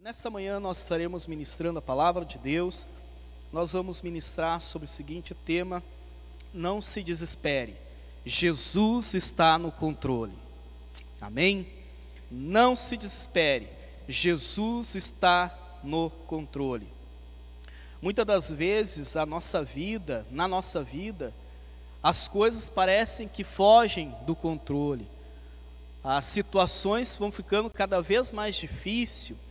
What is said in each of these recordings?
Nessa manhã nós estaremos ministrando a palavra de Deus. Nós vamos ministrar sobre o seguinte tema: não se desespere, Jesus está no controle. Amém? Não se desespere, Jesus está no controle. Muitas das vezes na nossa vida, as coisas parecem que fogem do controle. As situações vão ficando cada vez mais difíceis,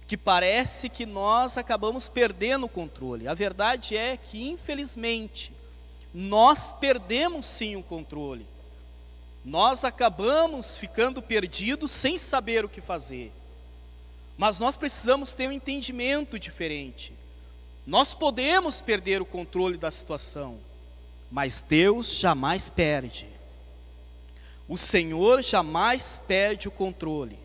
que parece que nós acabamos perdendo o controle. A verdade é que, infelizmente, nós perdemos sim o controle. Nós acabamos ficando perdidos sem saber o que fazer. Mas nós precisamos ter um entendimento diferente. Nós podemos perder o controle da situação, mas Deus jamais perde. O Senhor jamais perde o controle.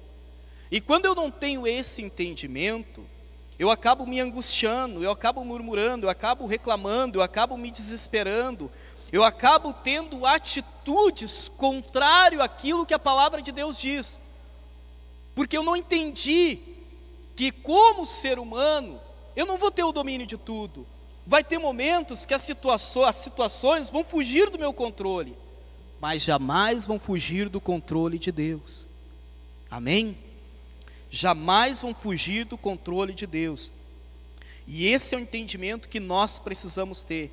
E quando eu não tenho esse entendimento, eu acabo me angustiando, eu acabo murmurando, eu acabo reclamando, eu acabo me desesperando, eu acabo tendo atitudes contrárias àquilo que a palavra de Deus diz. Porque eu não entendi que, como ser humano, eu não vou ter o domínio de tudo. Vai ter momentos que as situações vão fugir do meu controle, mas jamais vão fugir do controle de Deus. Amém? Jamais vão fugir do controle de Deus. E esse é o entendimento que nós precisamos ter.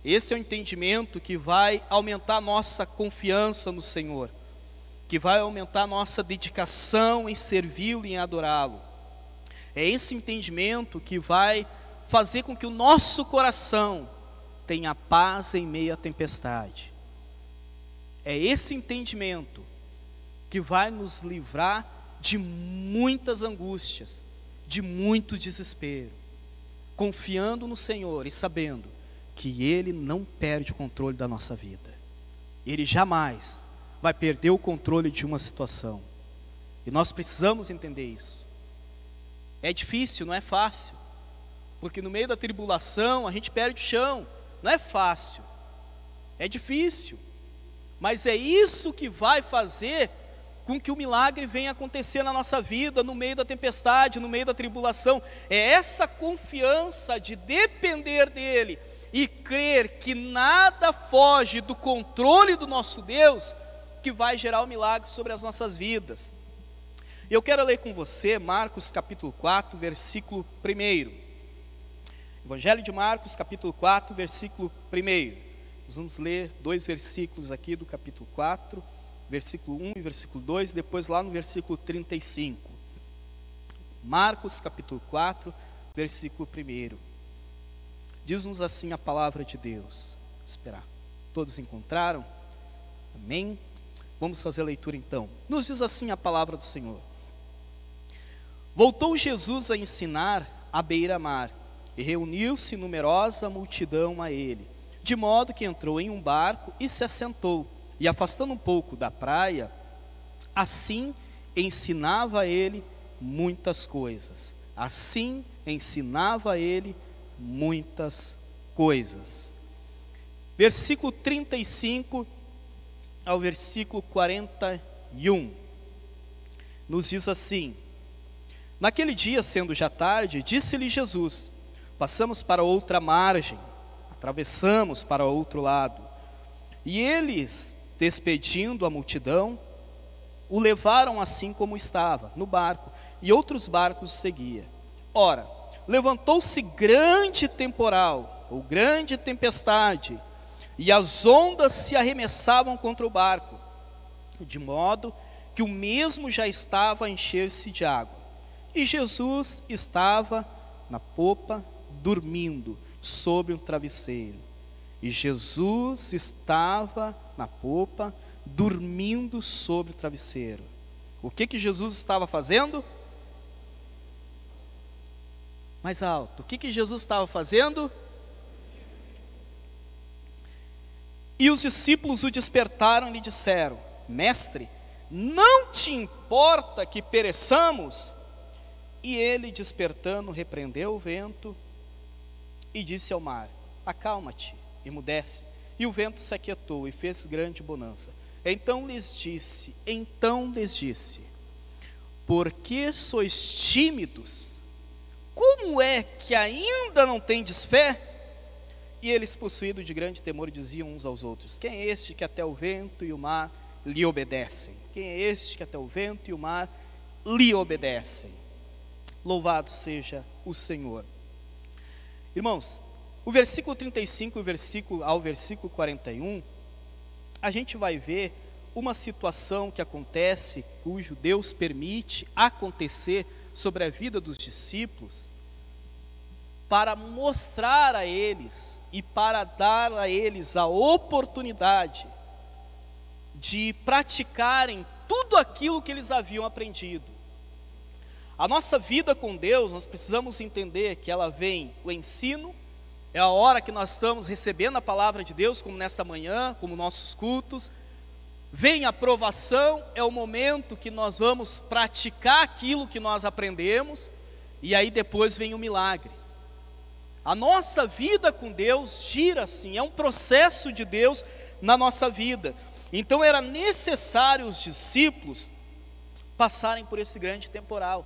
Esse é o entendimento que vai aumentar a nossa confiança no Senhor, que vai aumentar a nossa dedicação em servi-lo e em adorá-lo. É esse entendimento que vai fazer com que o nosso coração tenha paz em meio à tempestade. É esse entendimento que vai nos livrar de muitas angústias, de muito desespero, confiando no Senhor e sabendo que Ele não perde o controle da nossa vida. Ele jamais vai perder o controle de uma situação. E nós precisamos entender isso. É difícil, não é fácil, porque no meio da tribulação a gente perde o chão. Não é fácil, é difícil, mas é isso que vai fazer com que o milagre venha acontecer na nossa vida, no meio da tempestade, no meio da tribulação. É essa confiança de depender dEle e crer que nada foge do controle do nosso Deus, que vai gerar o milagre sobre as nossas vidas. Eu quero ler com você Marcos capítulo 4, versículo 1. Evangelho de Marcos capítulo 4, versículo 1. Nós vamos ler dois versículos aqui do capítulo 4, versículo 1 e versículo 2, depois lá no versículo 35. Marcos capítulo 4, versículo 1. Diz-nos assim a palavra de Deus. Esperar. Todos encontraram? Amém? Vamos fazer a leitura então. Nos diz assim a palavra do Senhor. Voltou Jesus a ensinar à beira-mar, e reuniu-se numerosa multidão a ele, de modo que entrou em um barco e se assentou. E afastando um pouco da praia, assim ensinava ele muitas coisas. Assim ensinava ele muitas coisas. Versículo 35 ao versículo 41. Nos diz assim: naquele dia, sendo já tarde, disse-lhe Jesus: passamos para outra margem, atravessamos para o outro lado. E eles, despedindo a multidão, o levaram assim como estava, no barco, e outros barcos o seguiam. Ora, levantou-se grande temporal, ou grande tempestade, e as ondas se arremessavam contra o barco, de modo que o mesmo já estava a encher-se de água. E Jesus estava na popa, dormindo sobre um travesseiro. E Jesus estava na popa, dormindo sobre o travesseiro. O que Jesus estava fazendo? Mais alto. O que Jesus estava fazendo? E os discípulos o despertaram e lhe disseram: mestre, não te importa que pereçamos? E ele, despertando, repreendeu o vento e disse ao mar: acalma-te, emudece. E o vento se aquietou e fez grande bonança. Então lhes disse: por que sois tímidos como é que ainda não tendes fé? E eles, possuídos de grande temor, diziam uns aos outros: quem é este que até o vento e o mar lhe obedecem? Quem é este que até o vento e o mar lhe obedecem? Louvado seja o Senhor. Irmãos, o versículo 35 ao versículo 41, a gente vai ver uma situação que acontece, cujo Deus permite acontecer sobre a vida dos discípulos, para mostrar a eles e para dar a eles a oportunidade de praticarem tudo aquilo que eles haviam aprendido. A nossa vida com Deus, nós precisamos entender que ela vem o ensino, é a hora que nós estamos recebendo a palavra de Deus, como nessa manhã, como nossos cultos. Vem a provação, é o momento que nós vamos praticar aquilo que nós aprendemos, e aí depois vem o milagre. A nossa vida com Deus gira assim, é um processo de Deus na nossa vida. Então era necessário os discípulos passarem por esse grande temporal.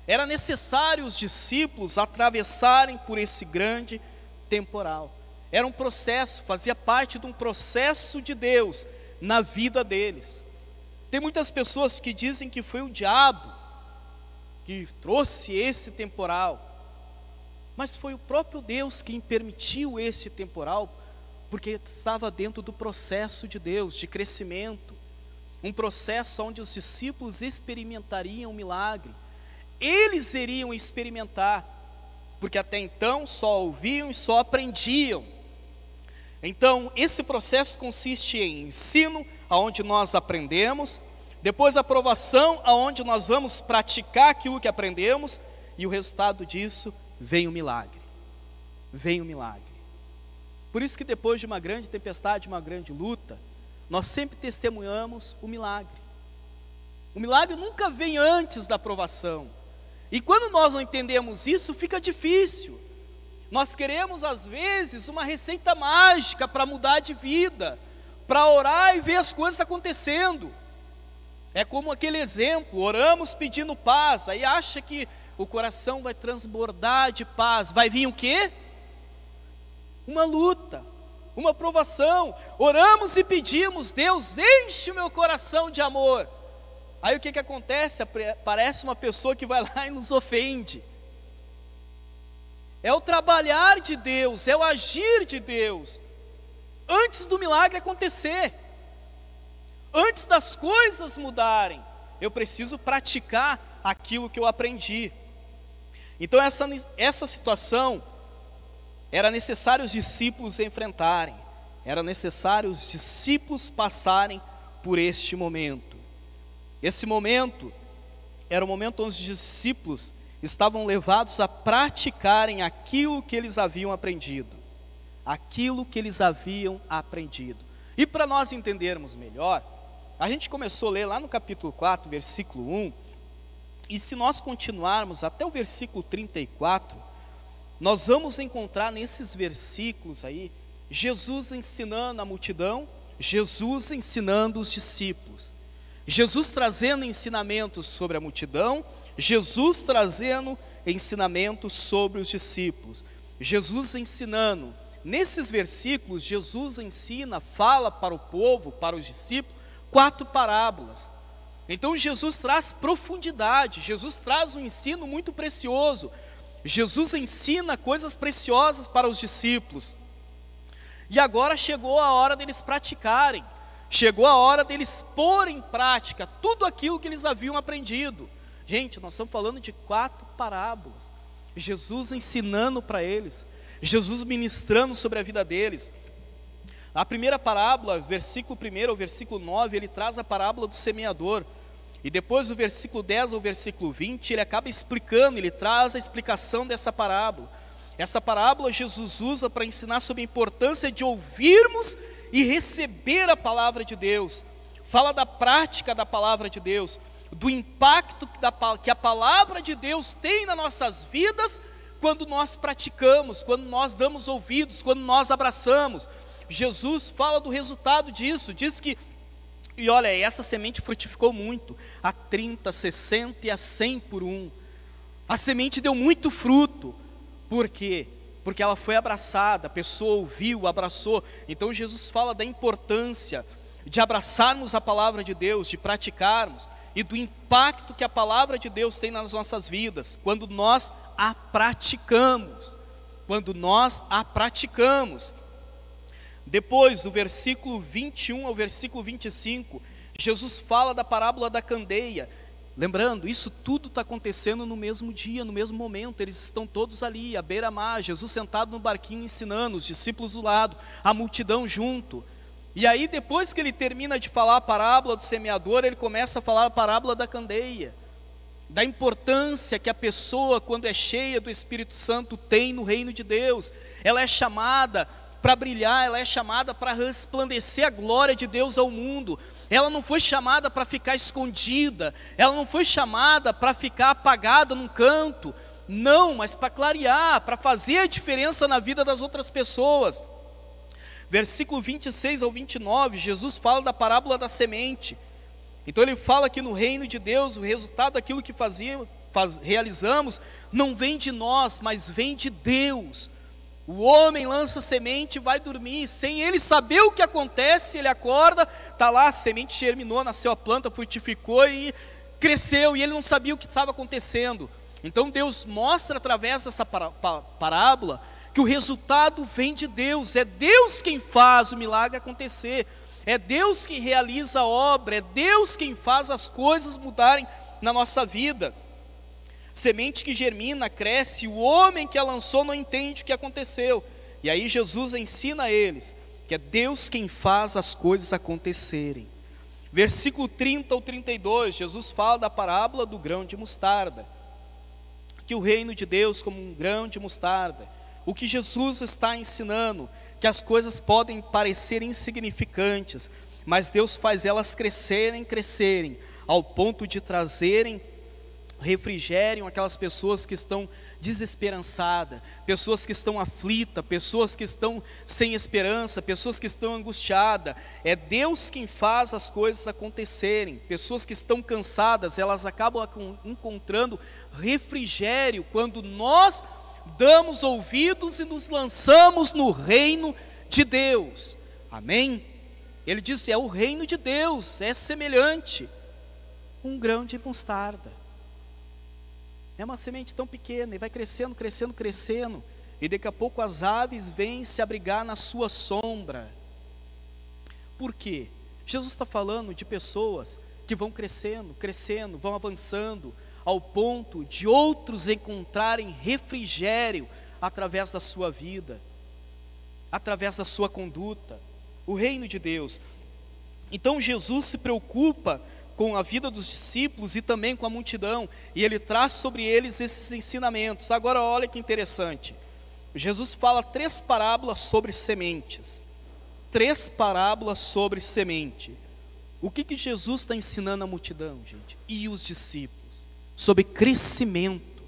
Era necessário os discípulos atravessarem por esse grande temporal. Era um processo, fazia parte de um processo de Deus na vida deles. Tem muitas pessoas que dizem que foi o diabo que trouxe esse temporal, mas foi o próprio Deus quem permitiu esse temporal, porque estava dentro do processo de Deus, de crescimento, um processo onde os discípulos experimentariam o milagre. Eles iriam experimentar, porque até então só ouviam e só aprendiam. Então, esse processo consiste em ensino, aonde nós aprendemos, depois a aprovação, aonde nós vamos praticar aquilo que aprendemos, e o resultado disso vem o milagre. Vem o milagre. Por isso que depois de uma grande tempestade, uma grande luta, nós sempre testemunhamos o milagre. O milagre nunca vem antes da aprovação. E quando nós não entendemos isso, fica difícil. Nós queremos às vezes uma receita mágica para mudar de vida, para orar e ver as coisas acontecendo. É como aquele exemplo, oramos pedindo paz, aí acha que o coração vai transbordar de paz. Vai vir o quê? Uma luta, uma provação. Oramos e pedimos: Deus, enche o meu coração de amor. Aí o que acontece? Parece uma pessoa que vai lá e nos ofende. É o trabalhar de Deus, é o agir de Deus, antes do milagre acontecer, antes das coisas mudarem, eu preciso praticar aquilo que eu aprendi. Então essa situação, era necessário os discípulos enfrentarem, era necessário os discípulos passarem por este momento. Esse momento era o momento onde os discípulos estavam levados a praticarem aquilo que eles haviam aprendido. Aquilo que eles haviam aprendido. E para nós entendermos melhor, a gente começou a ler lá no capítulo 4, versículo 1, e se nós continuarmos até o versículo 34, nós vamos encontrar nesses versículos aí, Jesus ensinando a multidão, Jesus ensinando os discípulos. Jesus trazendo ensinamentos sobre a multidão, Jesus trazendo ensinamentos sobre os discípulos. Jesus ensinando. Nesses versículos, Jesus ensina, fala para o povo, para os discípulos, 4 parábolas. Então Jesus traz profundidade, Jesus traz um ensino muito precioso. Jesus ensina coisas preciosas para os discípulos. E agora chegou a hora deles praticarem. Chegou a hora deles pôr em prática tudo aquilo que eles haviam aprendido. Gente, nós estamos falando de 4 parábolas. Jesus ensinando para eles, Jesus ministrando sobre a vida deles. A primeira parábola, versículo 1 ao versículo 9, ele traz a parábola do semeador. E depois do versículo 10 ao versículo 20, ele acaba explicando, ele traz a explicação dessa parábola. Essa parábola Jesus usa para ensinar sobre a importância de ouvirmos e receber a palavra de Deus. Fala da prática da palavra de Deus, do impacto que a palavra de Deus tem nas nossas vidas quando nós praticamos, quando nós damos ouvidos, quando nós abraçamos. Jesus fala do resultado disso, diz que, e olha, essa semente frutificou muito, a 30, 60 e a 100 por 1. A semente deu muito fruto. Por quê? Porque ela foi abraçada, a pessoa ouviu, abraçou. Então Jesus fala da importância de abraçarmos a palavra de Deus, de praticarmos, e do impacto que a palavra de Deus tem nas nossas vidas, quando nós a praticamos. Quando nós a praticamos. Depois, do versículo 21 ao versículo 25, Jesus fala da parábola da candeia. Lembrando, isso tudo está acontecendo no mesmo dia, no mesmo momento. Eles estão todos ali, à beira-mar, Jesus sentado no barquinho ensinando, os discípulos do lado, a multidão junto. E aí, depois que ele termina de falar a parábola do semeador, ele começa a falar a parábola da candeia, da importância que a pessoa, quando é cheia do Espírito Santo, tem no reino de Deus. Ela é chamada para brilhar, ela é chamada para resplandecer a glória de Deus ao mundo. Ela não foi chamada para ficar escondida, ela não foi chamada para ficar apagada num canto, não, mas para clarear, para fazer a diferença na vida das outras pessoas. Versículo 26 ao 29, Jesus fala da parábola da semente. Então ele fala que no reino de Deus, o resultado daquilo que realizamos, não vem de nós, mas vem de Deus. O homem lança semente e vai dormir, sem ele saber o que acontece. Ele acorda, está lá, a semente germinou, nasceu a planta, frutificou e cresceu, e ele não sabia o que estava acontecendo. Então Deus mostra através dessa parábola que o resultado vem de Deus. É Deus quem faz o milagre acontecer, é Deus quem realiza a obra, é Deus quem faz as coisas mudarem na nossa vida. Semente que germina, cresce, o homem que a lançou não entende o que aconteceu. E aí Jesus ensina a eles que é Deus quem faz as coisas acontecerem. Versículo 30 ao 32, Jesus fala da parábola do grão de mostarda, que o reino de Deus como um grão de mostarda. O que Jesus está ensinando, que as coisas podem parecer insignificantes, mas Deus faz elas crescerem, ao ponto de trazerem refrigério aquelas pessoas que estão desesperançadas, pessoas que estão aflitas, pessoas que estão sem esperança, pessoas que estão angustiadas. É Deus quem faz as coisas acontecerem. Pessoas que estão cansadas, elas acabam encontrando refrigério quando nós damos ouvidos e nos lançamos no reino de Deus. Amém? Ele diz, é o reino de Deus, é semelhante um grão de mostarda. É uma semente tão pequena e vai crescendo, e daqui a pouco as aves vêm se abrigar na sua sombra. Por quê? Jesus está falando de pessoas que vão crescendo, vão avançando, ao ponto de outros encontrarem refrigério através da sua vida, através da sua conduta. O reino de Deus. Então Jesus se preocupa com a vida dos discípulos e também com a multidão, e ele traz sobre eles esses ensinamentos. Agora olha que interessante, Jesus fala 3 parábolas sobre sementes. 3 parábolas sobre semente. O que Jesus está ensinando à multidão, gente? E os discípulos? Sobre crescimento.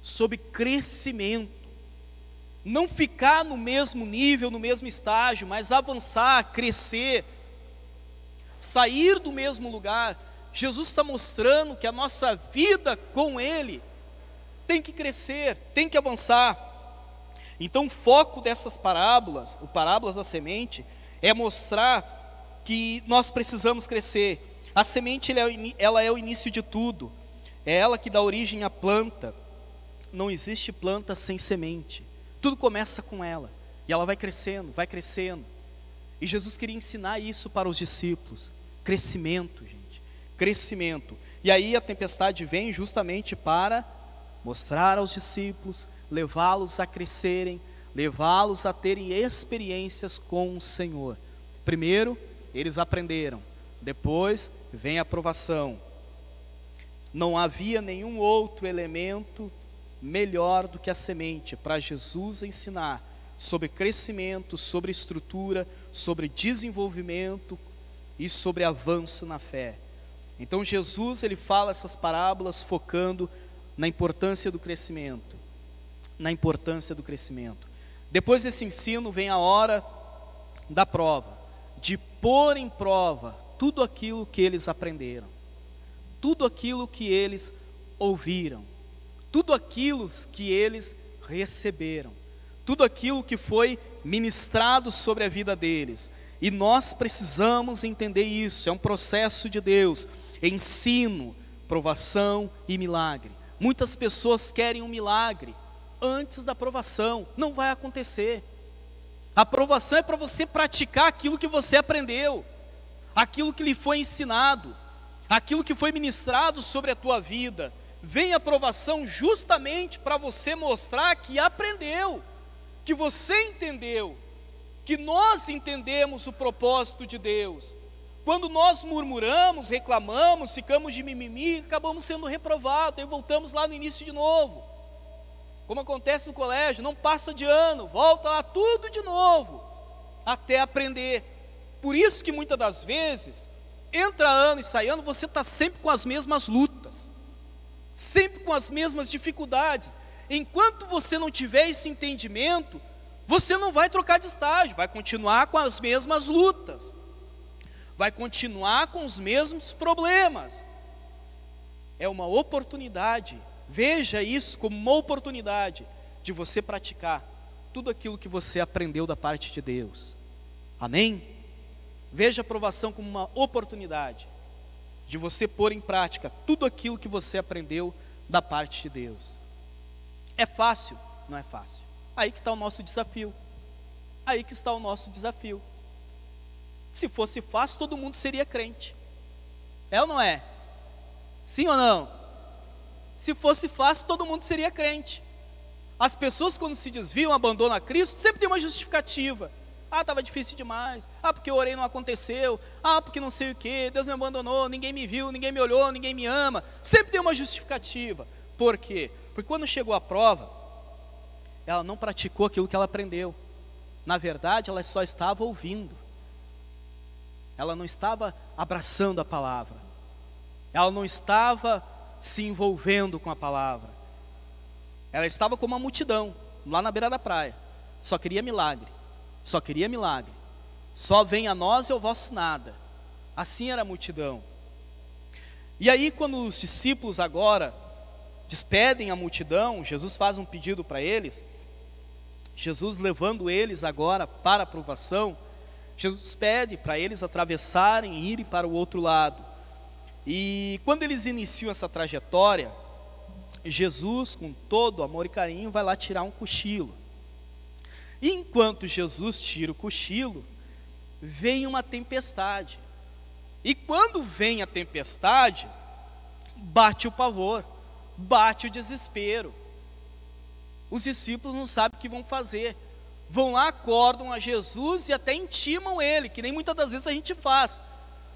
Sobre crescimento. Não ficar no mesmo nível, no mesmo estágio, mas avançar, crescer, sair do mesmo lugar. Jesus está mostrando que a nossa vida com Ele tem que crescer, tem que avançar. Então o foco dessas parábolas, o parábolas da semente, é mostrar que nós precisamos crescer. A semente ela é o início de tudo, é ela que dá origem à planta. Não existe planta sem semente, tudo começa com ela, e ela vai crescendo, e Jesus queria ensinar isso para os discípulos. Crescimento, gente, crescimento. E aí a tempestade vem justamente para mostrar aos discípulos, levá-los a crescerem, levá-los a terem experiências com o Senhor. Primeiro, eles aprenderam, depois vem a provação. Não havia nenhum outro elemento melhor do que a semente para Jesus ensinar sobre crescimento, sobre estrutura, sobre desenvolvimento e sobre avanço na fé. Então Jesus, ele fala essas parábolas focando na importância do crescimento, Depois desse ensino vem a hora da prova, de pôr em prova tudo aquilo que eles aprenderam, tudo aquilo que eles ouviram. tudo aquilo que eles receberam, tudo aquilo que foi ministrado sobre a vida deles. E nós precisamos entender isso, é um processo de Deus, ensino, provação e milagre. Muitas pessoas querem um milagre antes da provação, não vai acontecer. A provação é para você praticar aquilo que você aprendeu, aquilo que lhe foi ensinado, aquilo que foi ministrado sobre a tua vida. Vem a provação justamente para você mostrar que aprendeu, que você entendeu, que nós entendemos o propósito de Deus. Quando nós murmuramos, reclamamos, ficamos de mimimi, acabamos sendo reprovados, e voltamos lá no início de novo. Como acontece no colégio, não passa de ano, volta lá tudo de novo, até aprender. Por isso que muitas das vezes, entra ano e sai ano, você está sempre com as mesmas lutas, sempre com as mesmas dificuldades. Enquanto você não tiver esse entendimento, você não vai trocar de estágio, vai continuar com as mesmas lutas, vai continuar com os mesmos problemas. É uma oportunidade, veja isso como uma oportunidade de você praticar tudo aquilo que você aprendeu da parte de Deus. Amém? Veja a provação como uma oportunidade de você pôr em prática tudo aquilo que você aprendeu da parte de Deus. É fácil? Não é fácil. Aí que está o nosso desafio. Aí que está o nosso desafio. Se fosse fácil, todo mundo seria crente. É ou não é? Sim ou não? Se fosse fácil, todo mundo seria crente. As pessoas, quando se desviam, abandonam a Cristo, sempre tem uma justificativa. Ah, estava difícil demais. Ah, porque eu orei e não aconteceu. Ah, porque não sei o que. Deus me abandonou, ninguém me viu, ninguém me olhou, ninguém me ama. Sempre tem uma justificativa. Por quê? Porque quando chegou a prova, ela não praticou aquilo que ela aprendeu. Na verdade, ela só estava ouvindo. Ela não estava abraçando a palavra. Ela não estava se envolvendo com a palavra. Ela estava como uma multidão, lá na beira da praia. Só queria milagre. Só queria milagre. Só venha a nós e ao vosso nada. Assim era a multidão. E aí, quando os discípulos agora despedem a multidão, Jesus faz um pedido para eles. Jesus levando eles agora para a provação, Jesus pede para eles atravessarem e irem para o outro lado. E quando eles iniciam essa trajetória, Jesus, com todo amor e carinho, vai lá tirar um cochilo. E enquanto Jesus tira o cochilo, vem uma tempestade. E quando vem a tempestade, bate o pavor, bate o desespero. Os discípulos não sabem o que vão fazer. Vão lá, acordam a Jesus e até intimam ele, que nem muitas das vezes a gente faz.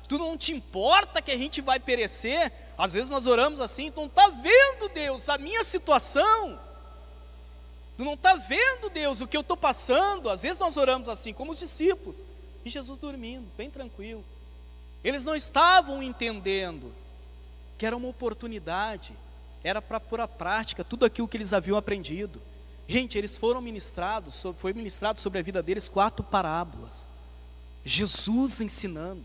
Tu não te importa que a gente vai perecer? Às vezes nós oramos assim, tu não está vendo, Deus, a minha situação? Tu não está vendo, Deus, o que eu estou passando? Às vezes nós oramos assim, como os discípulos. E Jesus dormindo, bem tranquilo. Eles não estavam entendendo que era uma oportunidade, era para pôr à prática tudo aquilo que eles haviam aprendido. Gente, eles foram ministrados, foi ministrado sobre a vida deles 4 parábolas. Jesus ensinando.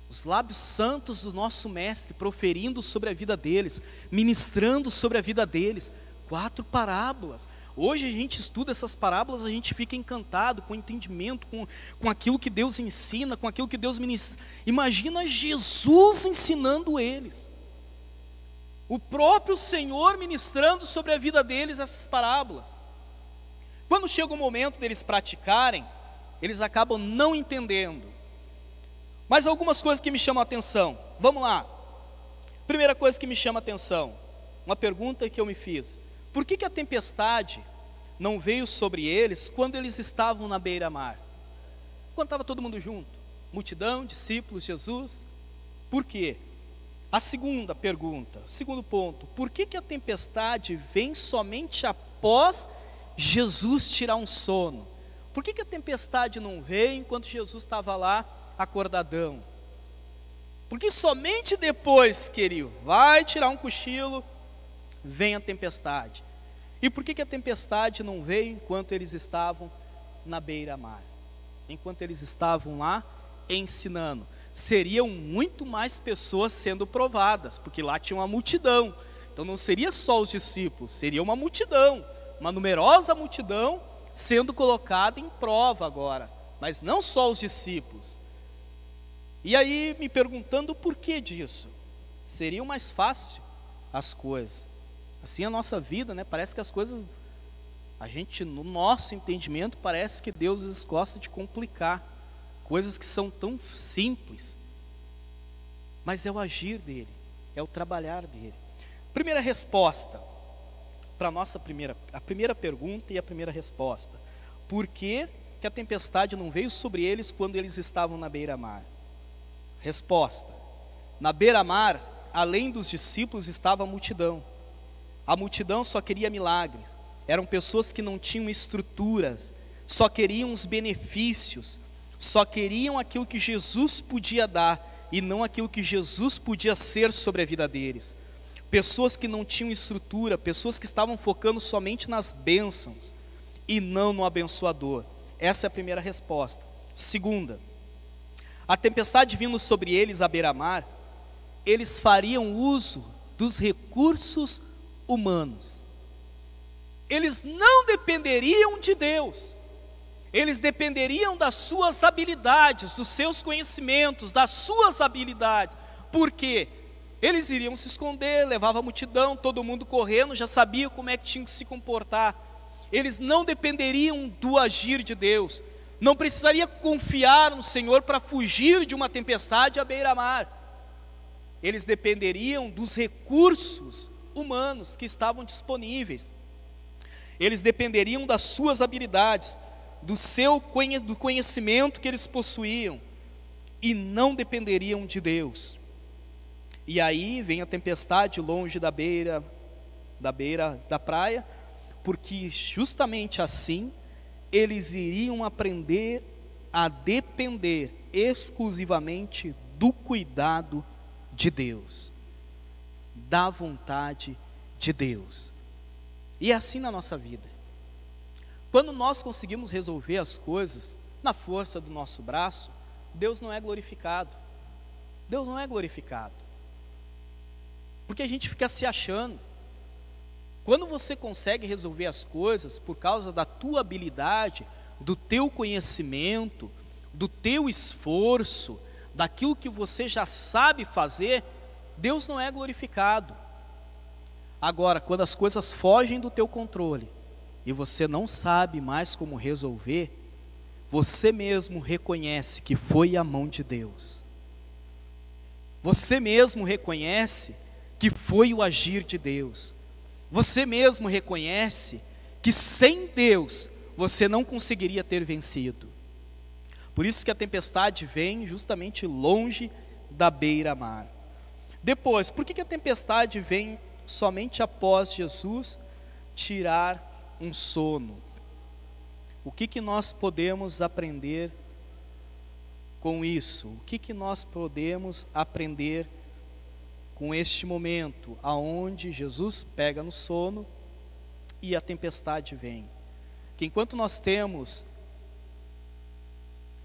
Os lábios santos do nosso mestre proferindo sobre a vida deles, ministrando sobre a vida deles. 4 parábolas. Hoje a gente estuda essas parábolas, a gente fica encantado com o entendimento, com aquilo que Deus ensina, com aquilo que Deus ministra. Imagina Jesus ensinando eles. O próprio Senhor ministrando sobre a vida deles essas parábolas. Quando chega o momento deles praticarem, eles acabam não entendendo. Mas algumas coisas que me chamam a atenção. Vamos lá. Primeira coisa que me chama a atenção, uma pergunta que eu me fiz. Por que a tempestade não veio sobre eles quando eles estavam na beira-mar? Quando estava todo mundo junto, multidão, discípulos, Jesus. Por quê? A segunda pergunta, segundo ponto, por que a tempestade vem somente após Jesus tirar um sono? Por que a tempestade não veio enquanto Jesus estava lá acordadão? Porque somente depois que ele vai tirar um cochilo, vem a tempestade. E por que a tempestade não veio enquanto eles estavam na beira-mar? Enquanto eles estavam lá ensinando. Seriam muito mais pessoas sendo provadas, porque lá tinha uma multidão Então não seria só os discípulos, seria uma multidão, uma numerosa multidão sendo colocada em prova agora, mas não só os discípulos. E aí me perguntando o porquê disso. Seria mais fácil as coisas. Assim a nossa vida, né? Parece que as coisas, a gente, no nosso entendimento, parece que Deus gosta de complicar coisas que são tão simples. Mas é o agir dele, é o trabalhar dele. Primeira resposta para a primeira pergunta e a primeira resposta. Por que a tempestade não veio sobre eles quando eles estavam na beira-mar? Resposta: na beira-mar, além dos discípulos, estava a multidão. A multidão só queria milagres. Eram pessoas que não tinham estruturas, só queriam os benefícios, só queriam aquilo que Jesus podia dar e não aquilo que Jesus podia ser sobre a vida deles. Pessoas que não tinham estrutura, pessoas que estavam focando somente nas bênçãos e não no abençoador. Essa é a primeira resposta. Segunda: a tempestade vindo sobre eles à beira-mar, eles fariam uso dos recursos humanos. Eles não dependeriam de Deus, eles dependeriam das suas habilidades, dos seus conhecimentos, das suas habilidades. Por quê? Eles iriam se esconder, levava a multidão, todo mundo correndo, já sabia como é que tinha que se comportar. Eles não dependeriam do agir de Deus, não precisaria confiar no Senhor para fugir de uma tempestade à beira-mar. Eles dependeriam dos recursos humanos que estavam disponíveis. Eles dependeriam das suas habilidades, do conhecimento que eles possuíam, e não dependeriam de Deus. E aí vem a tempestade longe da beira da praia, porque justamente assim eles iriam aprender a depender exclusivamente do cuidado de Deus, da vontade de Deus. E é assim na nossa vida. Quando nós conseguimos resolver as coisas na força do nosso braço, Deus não é glorificado. Deus não é glorificado. Porque a gente fica se achando. Quando você consegue resolver as coisas por causa da tua habilidade, do teu conhecimento, do teu esforço, daquilo que você já sabe fazer, Deus não é glorificado. Agora, quando as coisas fogem do teu controle e você não sabe mais como resolver, você mesmo reconhece que foi a mão de Deus. Você mesmo reconhece que foi o agir de Deus. Você mesmo reconhece que sem Deus você não conseguiria ter vencido. Por isso que a tempestade vem justamente longe da beira-mar. Depois, por que a tempestade vem somente após Jesus tirar um sono? O que nós podemos aprender com isso? O que nós podemos aprender com este momento, aonde Jesus pega no sono e a tempestade vem? Que enquanto nós temos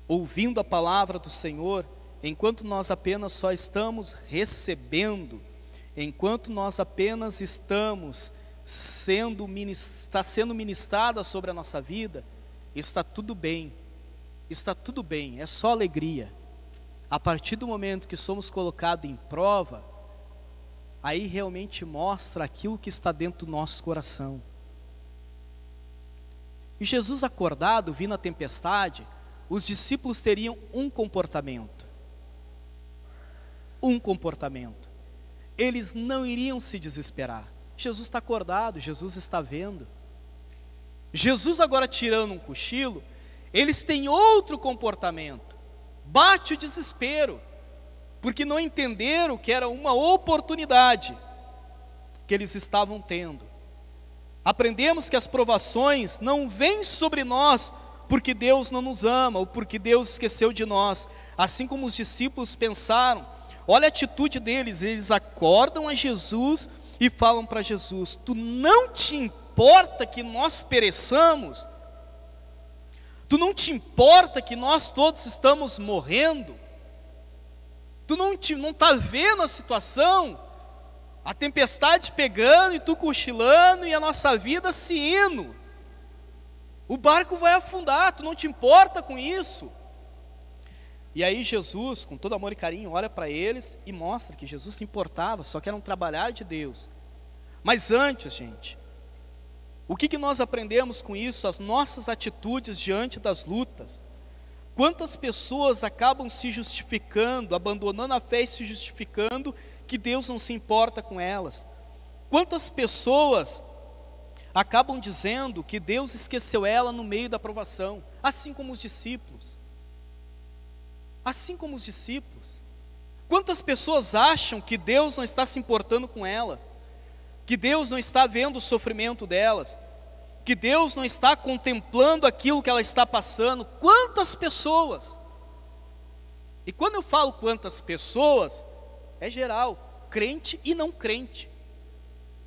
ouvindo a palavra do Senhor, enquanto nós apenas só estamos recebendo, enquanto nós apenas está sendo ministrada sobre a nossa vida, está tudo bem, é só alegria. A partir do momento que somos colocados em prova, aí realmente mostra aquilo que está dentro do nosso coração. E Jesus acordado, vindo a tempestade, os discípulos teriam um comportamento. Eles não iriam se desesperar. Jesus está acordado, Jesus está vendo. Jesus agora tirando um cochilo, eles têm outro comportamento. Bate o desespero, porque não entenderam que era uma oportunidade que eles estavam tendo. Aprendemos que as provações não vêm sobre nós porque Deus não nos ama ou porque Deus esqueceu de nós. Assim como os discípulos pensaram, olha a atitude deles, eles acordam a Jesus e falam para Jesus: tu não te importa que nós pereçamos? Tu não te importa que nós todos estamos morrendo? Tu não está vendo a situação? A tempestade pegando e tu cochilando e a nossa vida se indo. O barco vai afundar, tu não te importa com isso. E aí Jesus, com todo amor e carinho, olha para eles e mostra que Jesus se importava, só que era um trabalhar de Deus. Mas antes, gente, o que nós aprendemos com isso? As nossas atitudes diante das lutas. Quantas pessoas acabam se justificando, abandonando a fé e se justificando que Deus não se importa com elas? Quantas pessoas acabam dizendo que Deus esqueceu ela no meio da provação, assim como os discípulos. Assim como os discípulos. Quantas pessoas acham que Deus não está se importando com ela, que Deus não está vendo o sofrimento delas, que Deus não está contemplando aquilo que ela está passando? Quantas pessoas? E quando eu falo quantas pessoas, é geral, crente e não crente.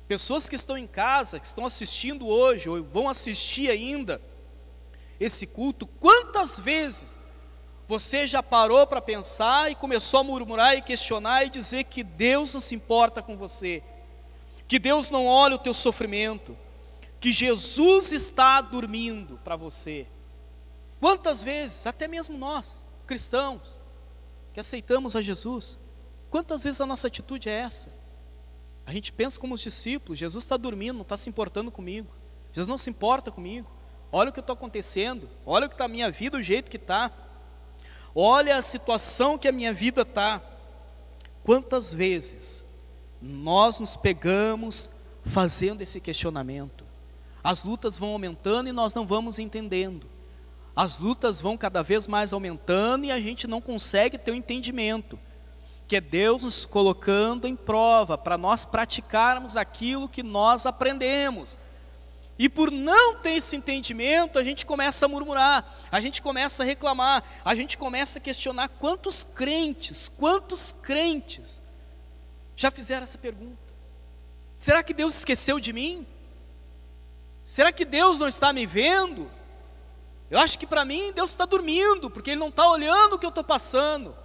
Pessoas que estão em casa, que estão assistindo hoje, ou vão assistir ainda esse culto. Quantas vezes você já parou para pensar e começou a murmurar e questionar e dizer que Deus não se importa com você, que Deus não olha o teu sofrimento, que Jesus está dormindo para você? Quantas vezes, até mesmo nós, cristãos, que aceitamos a Jesus, quantas vezes a nossa atitude é essa? A gente pensa como os discípulos: Jesus está dormindo, não está se importando comigo, Jesus não se importa comigo, olha o que está acontecendo, olha o que está a minha vida, o jeito que está, olha a situação que a minha vida está. Quantas vezes nós nos pegamos fazendo esse questionamento? As lutas vão aumentando e nós não vamos entendendo. As lutas vão cada vez mais aumentando e a gente não consegue ter o entendimento que é Deus nos colocando em prova para nós praticarmos aquilo que nós aprendemos. E por não ter esse entendimento, a gente começa a murmurar, a gente começa a reclamar, a gente começa a questionar. Quantos crentes já fizeram essa pergunta? Será que Deus esqueceu de mim? Será que Deus não está me vendo? Eu acho que para mim Deus está dormindo, porque Ele não está olhando o que eu estou passando.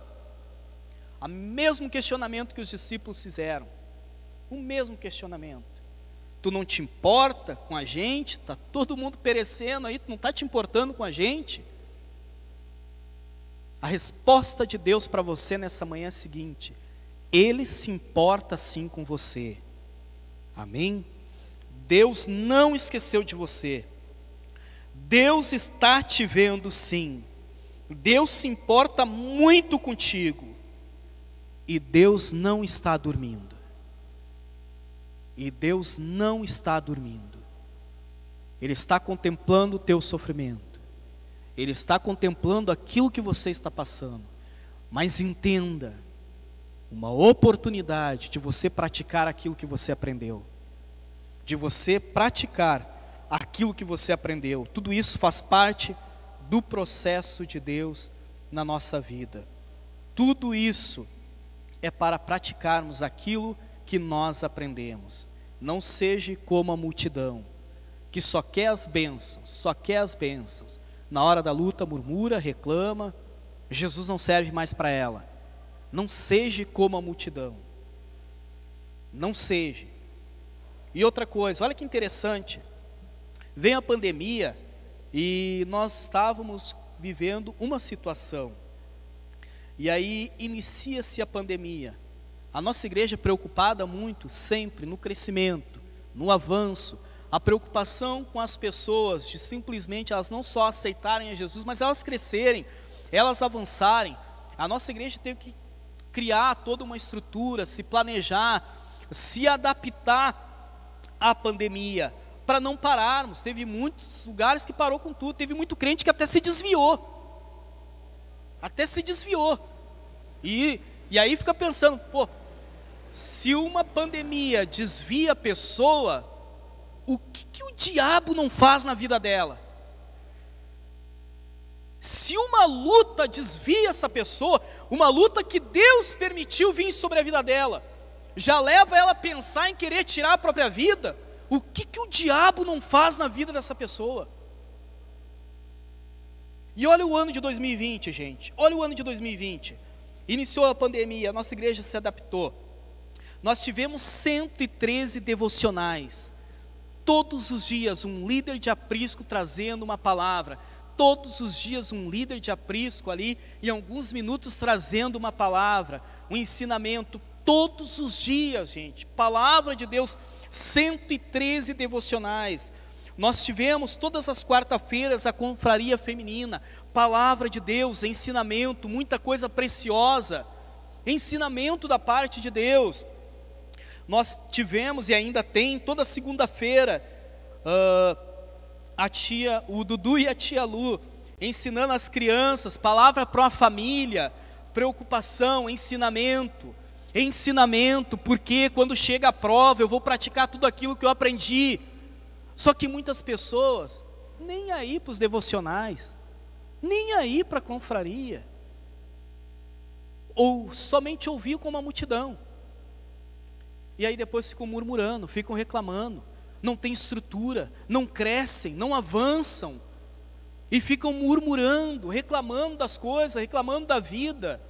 O mesmo questionamento que os discípulos fizeram, o mesmo questionamento. Tu não te importa com a gente? Está todo mundo perecendo aí, tu não está te importando com a gente? A resposta de Deus para você nessa manhã é a seguinte: Ele se importa sim com você. Amém? Deus não esqueceu de você. Deus está te vendo sim. Deus se importa muito contigo. E Deus não está dormindo. E Deus não está dormindo. Ele está contemplando o teu sofrimento. Ele está contemplando aquilo que você está passando. Mas entenda, uma oportunidade de você praticar aquilo que você aprendeu. De você praticar aquilo que você aprendeu. Tudo isso faz parte do processo de Deus na nossa vida. Tudo isso é para praticarmos aquilo que nós aprendemos. Não seja como a multidão, que só quer as bênçãos, Na hora da luta murmura, reclama, Jesus não serve mais para ela. Não seja como a multidão. Não seja. E outra coisa, olha que interessante. Vem a pandemia e nós estávamos vivendo uma situação. E aí inicia-se a pandemia. A nossa igreja é preocupada muito, sempre, no crescimento, no avanço. A preocupação com as pessoas, de simplesmente elas não só aceitarem a Jesus, mas elas crescerem, elas avançarem. A nossa igreja teve que criar toda uma estrutura, se planejar, se adaptar à pandemia, para não pararmos. Teve muitos lugares que parou com tudo, teve muito crente que até se desviou. E aí fica pensando, pô, se uma pandemia desvia a pessoa, o que o diabo não faz na vida dela? Se uma luta desvia essa pessoa, uma luta que Deus permitiu vir sobre a vida dela, já leva ela a pensar em querer tirar a própria vida, o que o diabo não faz na vida dessa pessoa? E olha o ano de 2020, gente. Olha o ano de 2020. Iniciou a pandemia, a nossa igreja se adaptou. Nós tivemos 113 devocionais. Todos os dias um líder de aprisco trazendo uma palavra. Todos os dias um líder de aprisco ali, em alguns minutos trazendo uma palavra, um ensinamento. Todos os dias, gente, palavra de Deus, 113 devocionais. Nós tivemos todas as quarta-feiras a confraria feminina, palavra de Deus, ensinamento, muita coisa preciosa, ensinamento da parte de Deus. Nós tivemos e ainda tem toda segunda-feira o Dudu e a tia Lu ensinando as crianças, palavra para uma família, preocupação, ensinamento, porque quando chega a prova eu vou praticar tudo aquilo que eu aprendi. Só que muitas pessoas nem aí para os devocionais, nem aí para a confraria, ou somente ouviu como a multidão. E aí depois ficam murmurando, ficam reclamando, não tem estrutura, não crescem, não avançam, e ficam murmurando, reclamando das coisas, reclamando da vida.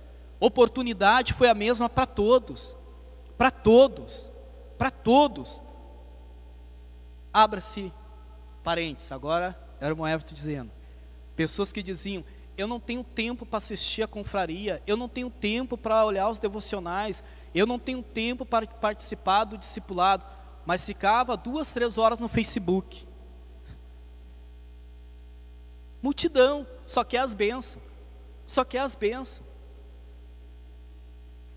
Oportunidade foi a mesma para todos, para todos, para todos. Abra-se parênteses, agora era o irmão Everton dizendo, pessoas que diziam, eu não tenho tempo para assistir a confraria, eu não tenho tempo para olhar os devocionais, eu não tenho tempo para participar do discipulado, mas ficava 2, 3 horas no Facebook. Multidão, só quer as bênçãos, só quer as bênçãos.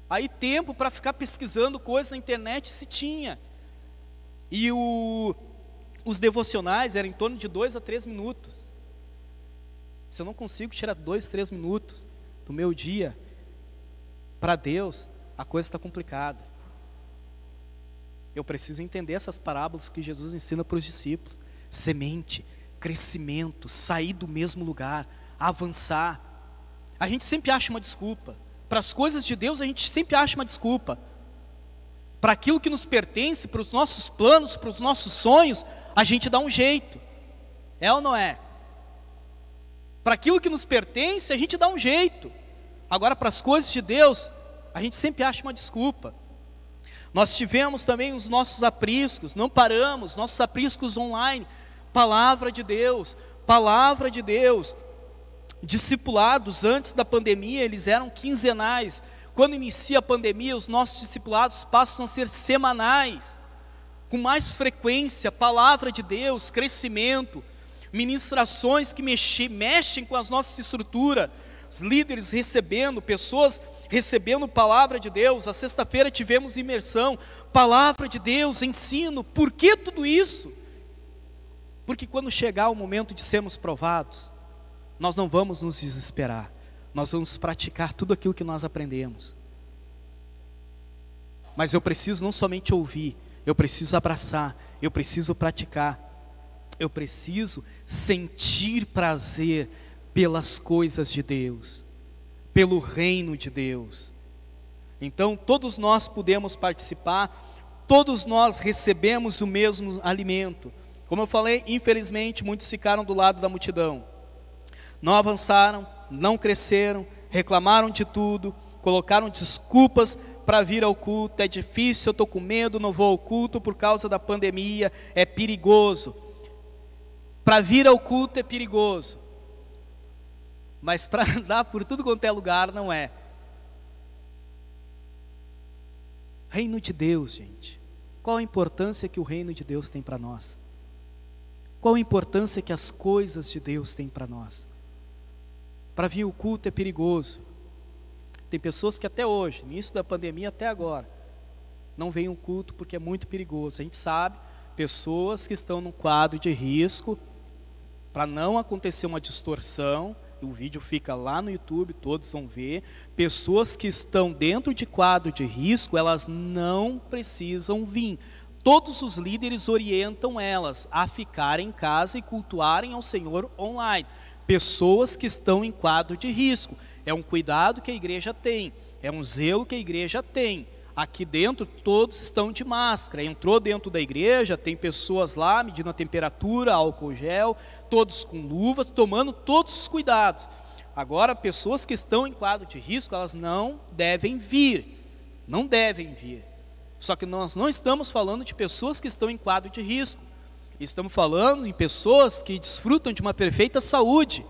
Aí tempo para ficar pesquisando coisas na internet se tinha. E os devocionais eram em torno de 2 a 3 minutos. Se eu não consigo tirar 2, 3 minutos do meu dia para Deus, a coisa está complicada. Eu preciso entender essas parábolas que Jesus ensina para os discípulos. Semente, crescimento, sair do mesmo lugar, avançar. A gente sempre acha uma desculpa. Para as coisas de Deus a gente sempre acha uma desculpa. Para aquilo que nos pertence, para os nossos planos, para os nossos sonhos, a gente dá um jeito. É ou não é? Para aquilo que nos pertence, a gente dá um jeito. Agora, para as coisas de Deus, a gente sempre acha uma desculpa. Nós tivemos também os nossos apriscos, não paramos, nossos apriscos online, palavra de Deus, palavra de Deus. Discipulados antes da pandemia, eles eram quinzenais. Quando inicia a pandemia, os nossos discipulados passam a ser semanais, com mais frequência, palavra de Deus, crescimento, ministrações que mexem com as nossas estruturas, os líderes recebendo, pessoas recebendo palavra de Deus. A sexta-feira tivemos imersão, palavra de Deus, ensino. Por que tudo isso? Porque quando chegar o momento de sermos provados, nós não vamos nos desesperar, nós vamos praticar tudo aquilo que nós aprendemos. Mas eu preciso não somente ouvir, eu preciso abraçar, eu preciso praticar, eu preciso sentir prazer pelas coisas de Deus, pelo reino de Deus. Então todos nós podemos participar, todos nós recebemos o mesmo alimento. Como eu falei, infelizmente muitos ficaram do lado da multidão, não avançaram, não cresceram, reclamaram de tudo, colocaram desculpas para vir ao culto. É difícil, eu estou com medo, não vou ao culto por causa da pandemia, é perigoso. Para vir ao culto é perigoso, mas para andar por tudo quanto é lugar não é. Reino de Deus, gente, qual a importância que o reino de Deus tem para nós? Qual a importância que as coisas de Deus têm para nós? Para vir o culto é perigoso. Tem pessoas que até hoje, no início da pandemia até agora, não vêm ao culto porque é muito perigoso. A gente sabe, pessoas que estão num quadro de risco, para não acontecer uma distorção, o vídeo fica lá no YouTube, todos vão ver. Pessoas que estão dentro de quadro de risco, elas não precisam vir. Todos os líderes orientam elas a ficarem em casa e cultuarem ao Senhor online. Pessoas que estão em quadro de risco. É um cuidado que a igreja tem, é um zelo que a igreja tem. Aqui dentro todos estão de máscara. Entrou dentro da igreja, tem pessoas lá medindo a temperatura, álcool gel, todos com luvas, tomando todos os cuidados. Agora, pessoas que estão em quadro de risco, elas não devem vir. Não devem vir. Só que nós não estamos falando de pessoas que estão em quadro de risco. Estamos falando em pessoas que desfrutam de uma perfeita saúde,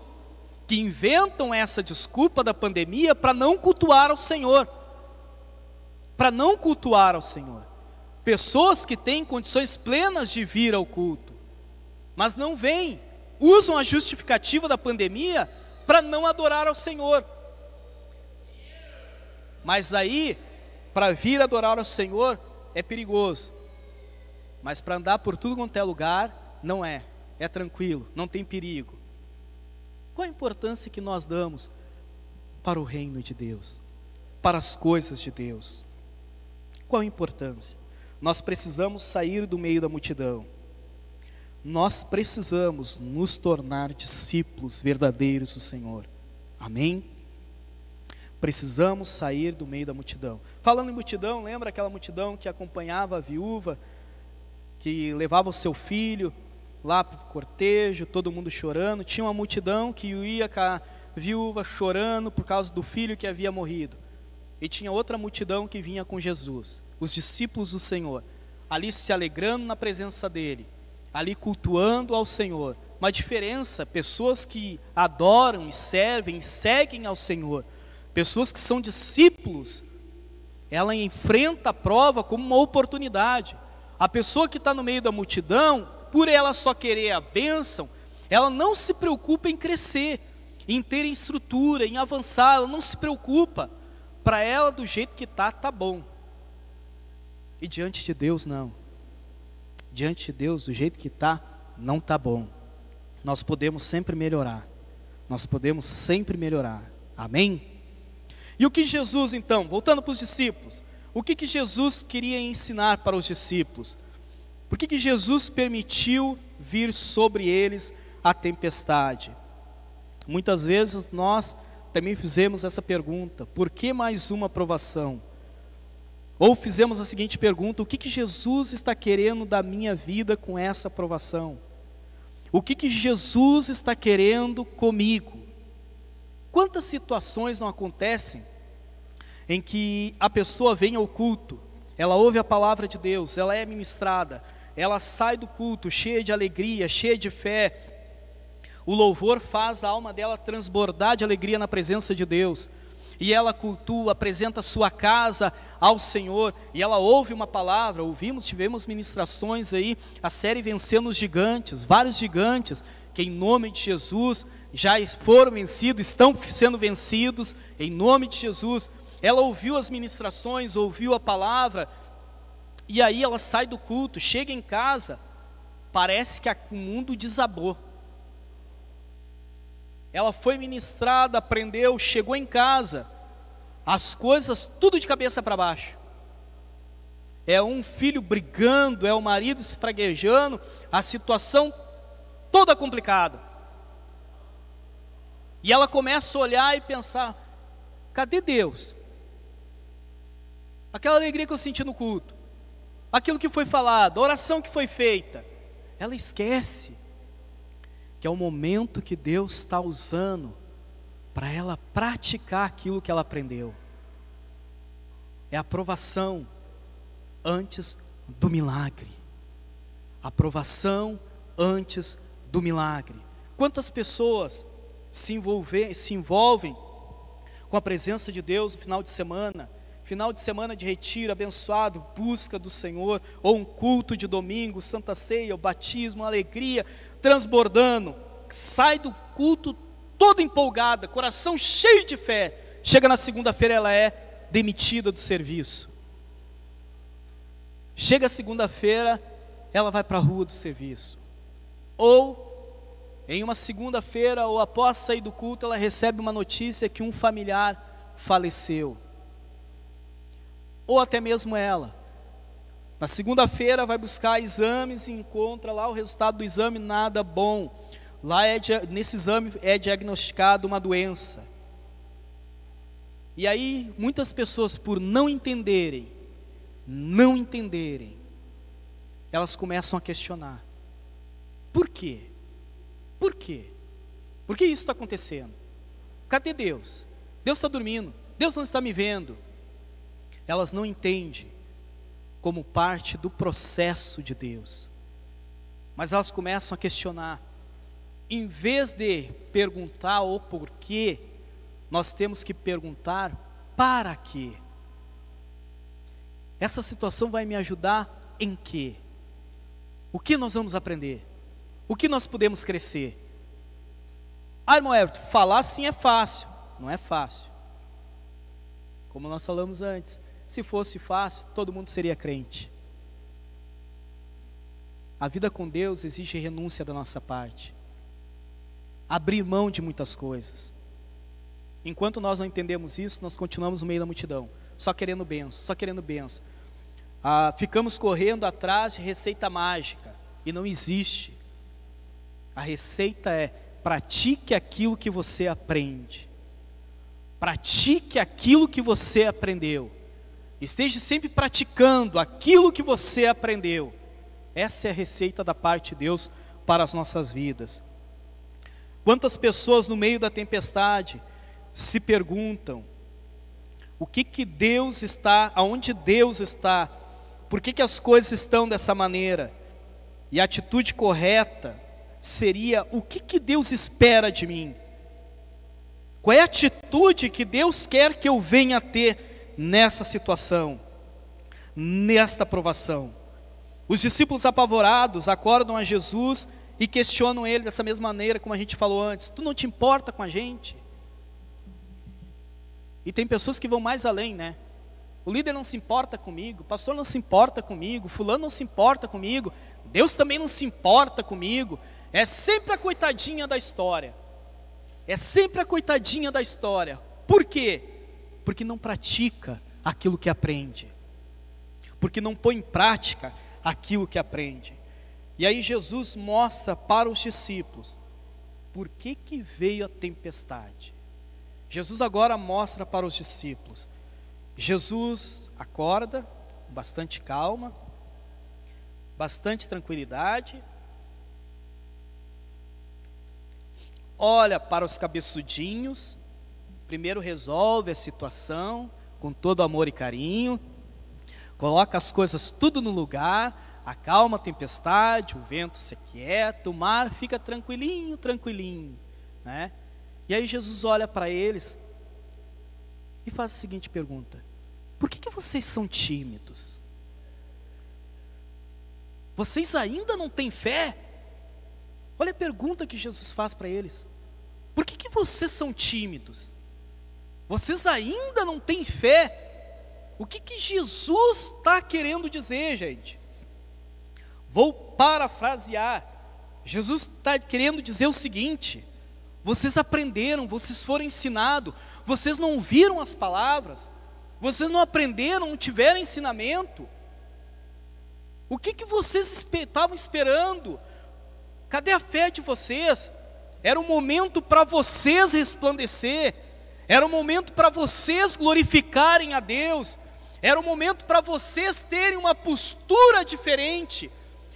que inventam essa desculpa da pandemia para não cultuar ao Senhor. Para não cultuar ao Senhor. Pessoas que têm condições plenas de vir ao culto, mas não vêm, usam a justificativa da pandemia para não adorar ao Senhor. Mas aí, para vir adorar ao Senhor, é perigoso. Mas para andar por tudo quanto é lugar, não é. É tranquilo, não tem perigo. Qual a importância que nós damos para o reino de Deus? Para as coisas de Deus? Qual a importância? Nós precisamos sair do meio da multidão. Nós precisamos nos tornar discípulos verdadeiros do Senhor. Amém? Precisamos sair do meio da multidão. Falando em multidão, lembra aquela multidão que acompanhava a viúva, que levava o seu filho lá para o cortejo, todo mundo chorando? Tinha uma multidão que ia com a viúva chorando por causa do filho que havia morrido. E tinha outra multidão que vinha com Jesus, os discípulos do Senhor, ali se alegrando na presença dele, ali cultuando ao Senhor. Uma diferença, pessoas que adoram e servem e seguem ao Senhor, pessoas que são discípulos, ela enfrenta a prova como uma oportunidade. A pessoa que está no meio da multidão, por ela só querer a bênção, ela não se preocupa em crescer, em ter estrutura, em avançar, ela não se preocupa. Para ela, do jeito que está, tá bom. E diante de Deus, não. Diante de Deus, do jeito que está, não está bom. Nós podemos sempre melhorar. Nós podemos sempre melhorar. Amém? E o que Jesus, então, voltando para os discípulos, o que Jesus queria ensinar para os discípulos? Por que Jesus permitiu vir sobre eles a tempestade? Muitas vezes nós também fizemos essa pergunta: por que mais uma provação? Ou fizemos a seguinte pergunta: o que Jesus está querendo da minha vida com essa provação? O que Jesus está querendo comigo? Quantas situações não acontecem em que a pessoa vem ao culto, ela ouve a palavra de Deus, ela é ministrada, ela sai do culto cheia de alegria, cheia de fé, o louvor faz a alma dela transbordar de alegria na presença de Deus, e ela cultua, apresenta a sua casa ao Senhor, e ela ouve uma palavra. Tivemos ministrações aí, a série Vencendo os Gigantes, vários gigantes que em nome de Jesus já foram vencidos, estão sendo vencidos em nome de Jesus. Ela ouviu as ministrações, ouviu a palavra, e aí ela sai do culto, chega em casa, parece que o mundo desabou. Ela foi ministrada, aprendeu, chegou em casa, as coisas tudo de cabeça para baixo. É um filho brigando, é o marido se praguejando, a situação toda complicada. E ela começa a olhar e pensar: cadê Deus? Aquela alegria que eu senti no culto, aquilo que foi falado, a oração que foi feita. Ela esquece que é o momento que Deus está usando para ela praticar aquilo que ela aprendeu. É a aprovação antes do milagre. A aprovação antes do milagre. Quantas pessoas se envolvem com a presença de Deus no final de semana de retiro abençoado, busca do Senhor, ou um culto de domingo, santa ceia, o batismo, a alegria transbordando, sai do culto toda empolgada, coração cheio de fé, chega na segunda-feira, ela é demitida do serviço. Chega segunda-feira, ela vai para a rua do serviço. Ou em uma segunda-feira, ou após sair do culto, ela recebe uma notícia que um familiar faleceu. Ou até mesmo ela, na segunda-feira vai buscar exames e encontra lá o resultado do exame nada bom. Lá nesse exame é diagnosticada uma doença. E aí muitas pessoas, por não entenderem, elas começam a questionar: por quê? Por quê? Por que isso está acontecendo? Cadê Deus? Deus está dormindo, Deus não está me vendo. Elas não entendem como parte do processo de Deus. Mas elas começam a questionar. Em vez de perguntar o porquê, nós temos que perguntar para quê. Essa situação vai me ajudar em quê? O que nós vamos aprender? O que nós podemos crescer? Irmão Everton, falar sim é fácil. Não é fácil. Como nós falamos antes, se fosse fácil, todo mundo seria crente. A vida com Deus exige renúncia da nossa parte. Abrir mão de muitas coisas. Enquanto nós não entendemos isso, nós continuamos no meio da multidão, só querendo bênção, só querendo bênção. Ficamos correndo atrás de receita mágica, e não existe. A receita é: pratique aquilo que você aprende. Pratique aquilo que você aprendeu. Esteja sempre praticando aquilo que você aprendeu. Essa é a receita da parte de Deus para as nossas vidas. Quantas pessoas no meio da tempestade se perguntam: o que Deus está, aonde Deus está, por que as coisas estão dessa maneira? E a atitude correta seria: o que Deus espera de mim? Qual é a atitude que Deus quer que eu venha a ter nessa situação, nesta provação? Os discípulos apavorados acordam a Jesus e questionam ele dessa mesma maneira, como a gente falou antes: tu não te importa com a gente? E tem pessoas que vão mais além, né? O líder não se importa comigo, o pastor não se importa comigo, fulano não se importa comigo, Deus também não se importa comigo. É sempre a coitadinha da história. É sempre a coitadinha da história. Por quê? Porque não pratica aquilo que aprende. Porque não põe em prática aquilo que aprende. E aí Jesus mostra para os discípulos por que veio a tempestade. Jesus agora mostra para os discípulos. Jesus acorda com bastante calma, bastante tranquilidade, olha para os cabeçudinhos, primeiro resolve a situação com todo amor e carinho, coloca as coisas tudo no lugar, acalma a tempestade, o vento se aquieta, o mar fica tranquilinho, tranquilinho, né? E aí Jesus olha para eles e faz a seguinte pergunta: por que vocês são tímidos? Vocês ainda não têm fé? Olha a pergunta que Jesus faz para eles: por que vocês são tímidos? Vocês ainda não têm fé? O que Jesus está querendo dizer, gente? Vou parafrasear. Jesus está querendo dizer o seguinte: vocês aprenderam, vocês foram ensinados, vocês não ouviram as palavras, vocês não aprenderam, não tiveram ensinamento. O que vocês estavam esperando? Cadê a fé de vocês? Era um momento para vocês resplandecer, era um momento para vocês glorificarem a Deus, era um momento para vocês terem uma postura diferente,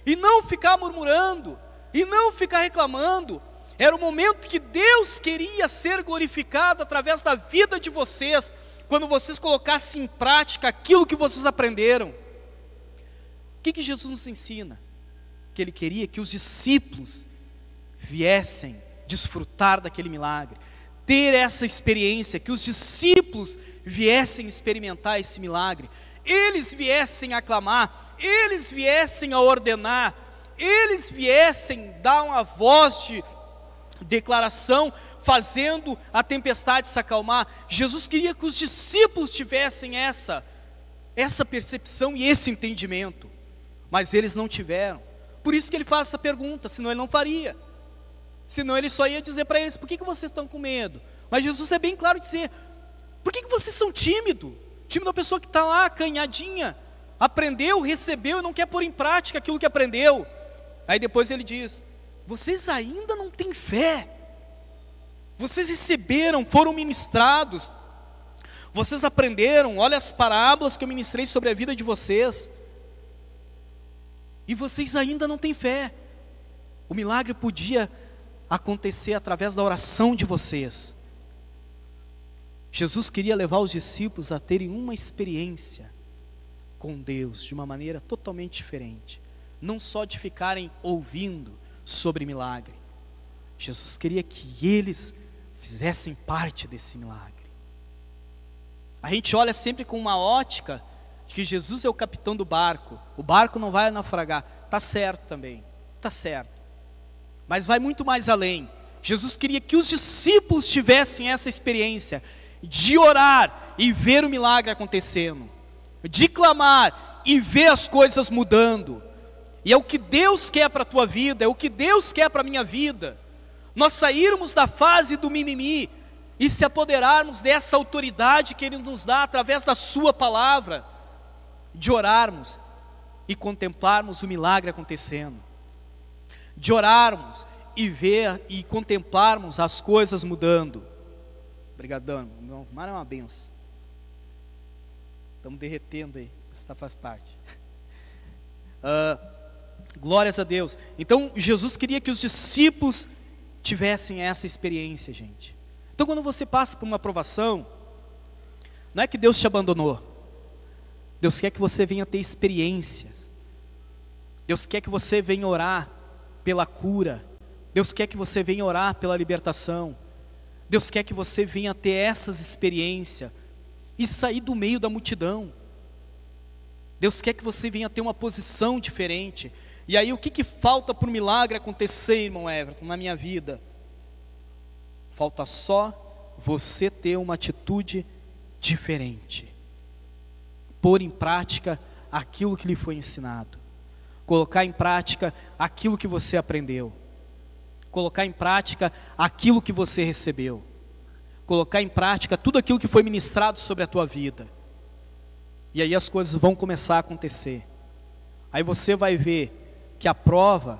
e não ficar murmurando, e não ficar reclamando. Era um momento que Deus queria ser glorificado através da vida de vocês, quando vocês colocassem em prática aquilo que vocês aprenderam. O que Jesus nos ensina? Que Ele queria que os discípulos viessem desfrutar daquele milagre, ter essa experiência, que os discípulos viessem experimentar esse milagre, eles viessem aclamar, eles viessem a ordenar, eles viessem dar uma voz de declaração, fazendo a tempestade se acalmar. Jesus queria que os discípulos tivessem essa percepção e esse entendimento, mas eles não tiveram. Por isso que ele faz essa pergunta, senão ele não faria. Senão ele só ia dizer para eles: por que vocês estão com medo? Mas Jesus é bem claro dizer: por que vocês são tímidos? Tímido é a pessoa que está lá, acanhadinha, aprendeu, recebeu e não quer pôr em prática aquilo que aprendeu. Aí depois ele diz: vocês ainda não têm fé. Vocês receberam, foram ministrados, vocês aprenderam, olha as parábolas que eu ministrei sobre a vida de vocês, e vocês ainda não têm fé. O milagre podia acontecer através da oração de vocês. Jesus queria levar os discípulos a terem uma experiência com Deus de uma maneira totalmente diferente. Não só de ficarem ouvindo sobre milagre. Jesus queria que eles fizessem parte desse milagre. A gente olha sempre com uma ótica de que Jesus é o capitão do barco. O barco não vai naufragar. Está certo também, está certo. Mas vai muito mais além. Jesus queria que os discípulos tivessem essa experiência de orar e ver o milagre acontecendo, de clamar e ver as coisas mudando. E é o que Deus quer para a tua vida, é o que Deus quer para a minha vida. Nós sairmos da fase do mimimi e se apoderarmos dessa autoridade que Ele nos dá através da sua palavra, de orarmos e contemplarmos o milagre acontecendo, de orarmos e ver e contemplarmos as coisas mudando. Obrigadão, meu mar é uma benção. Estamos derretendo aí, isso faz parte. Glórias a Deus. Então Jesus queria que os discípulos tivessem essa experiência, gente. Então quando você passa por uma provação, não é que Deus te abandonou. Deus quer que você venha ter experiências. Deus quer que você venha orar pela cura. Deus quer que você venha orar pela libertação. Deus quer que você venha ter essas experiências e sair do meio da multidão. Deus quer que você venha ter uma posição diferente. E aí o que falta para o milagre acontecer, irmão Everton, na minha vida? Falta só você ter uma atitude diferente. Pôr em prática aquilo que lhe foi ensinado. Colocar em prática aquilo que você aprendeu. Colocar em prática aquilo que você recebeu. Colocar em prática tudo aquilo que foi ministrado sobre a tua vida. E aí as coisas vão começar a acontecer. Aí você vai ver que a prova,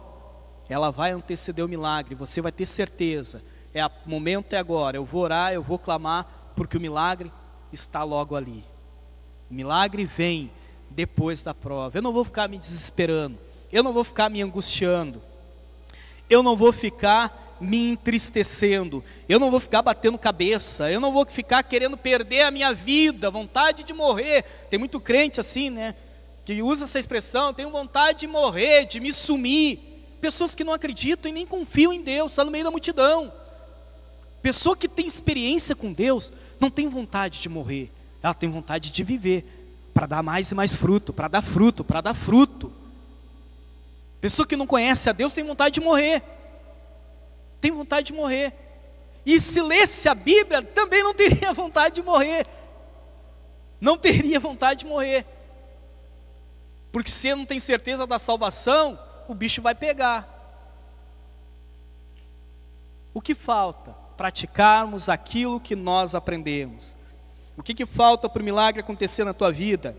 ela vai anteceder o milagre. Você vai ter certeza. O momento é agora. Eu vou orar, eu vou clamar, porque o milagre está logo ali. O milagre vem depois da prova. Eu não vou ficar me desesperando. Eu não vou ficar me angustiando. Eu não vou ficar me entristecendo. Eu não vou ficar batendo cabeça. Eu não vou ficar querendo perder a minha vida, vontade de morrer. Tem muito crente assim, né? Que usa essa expressão, tenho vontade de morrer, de me sumir. Pessoas que não acreditam e nem confiam em Deus, está no meio da multidão. Pessoa que tem experiência com Deus, não tem vontade de morrer. Ela tem vontade de viver, para dar mais e mais fruto, para dar fruto, para dar fruto. Pessoa que não conhece a Deus tem vontade de morrer. Tem vontade de morrer. E se lesse a Bíblia, também não teria vontade de morrer. Não teria vontade de morrer. Porque se não tem certeza da salvação, o bicho vai pegar. O que falta? Praticarmos aquilo que nós aprendemos. O que falta para o milagre acontecer na tua vida?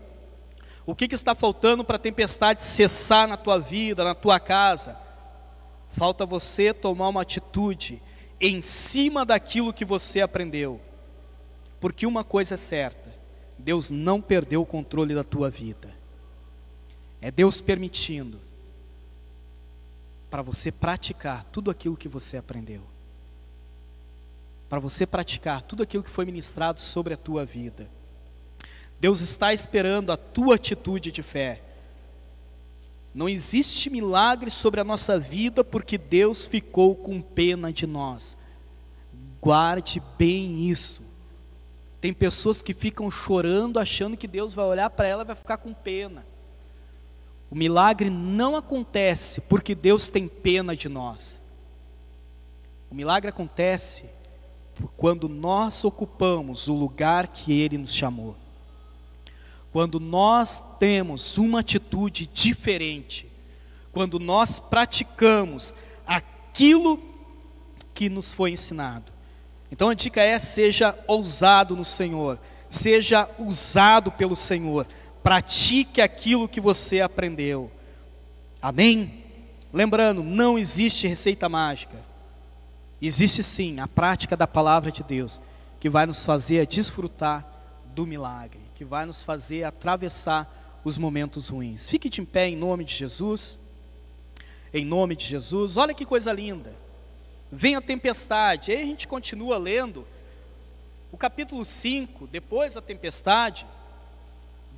O que está faltando para a tempestade cessar na tua vida, na tua casa? Falta você tomar uma atitude em cima daquilo que você aprendeu. Porque uma coisa é certa, Deus não perdeu o controle da tua vida. É Deus permitindo para você praticar tudo aquilo que você aprendeu. Para você praticar tudo aquilo que foi ministrado sobre a tua vida. Deus está esperando a tua atitude de fé. Não existe milagre sobre a nossa vida porque Deus ficou com pena de nós. Guarde bem isso. Tem pessoas que ficam chorando achando que Deus vai olhar para ela e vai ficar com pena. O milagre não acontece porque Deus tem pena de nós. O milagre acontece quando nós ocupamos o lugar que Ele nos chamou. Quando nós temos uma atitude diferente, quando nós praticamos aquilo que nos foi ensinado. Então a dica é: seja ousado no Senhor, seja usado pelo Senhor, pratique aquilo que você aprendeu. Amém? Lembrando, não existe receita mágica. Existe sim a prática da palavra de Deus, que vai nos fazer desfrutar do milagre, que vai nos fazer atravessar os momentos ruins. Fique de pé em nome de Jesus. Em nome de Jesus. Olha que coisa linda. Vem a tempestade. Aí a gente continua lendo o capítulo 5, depois da tempestade.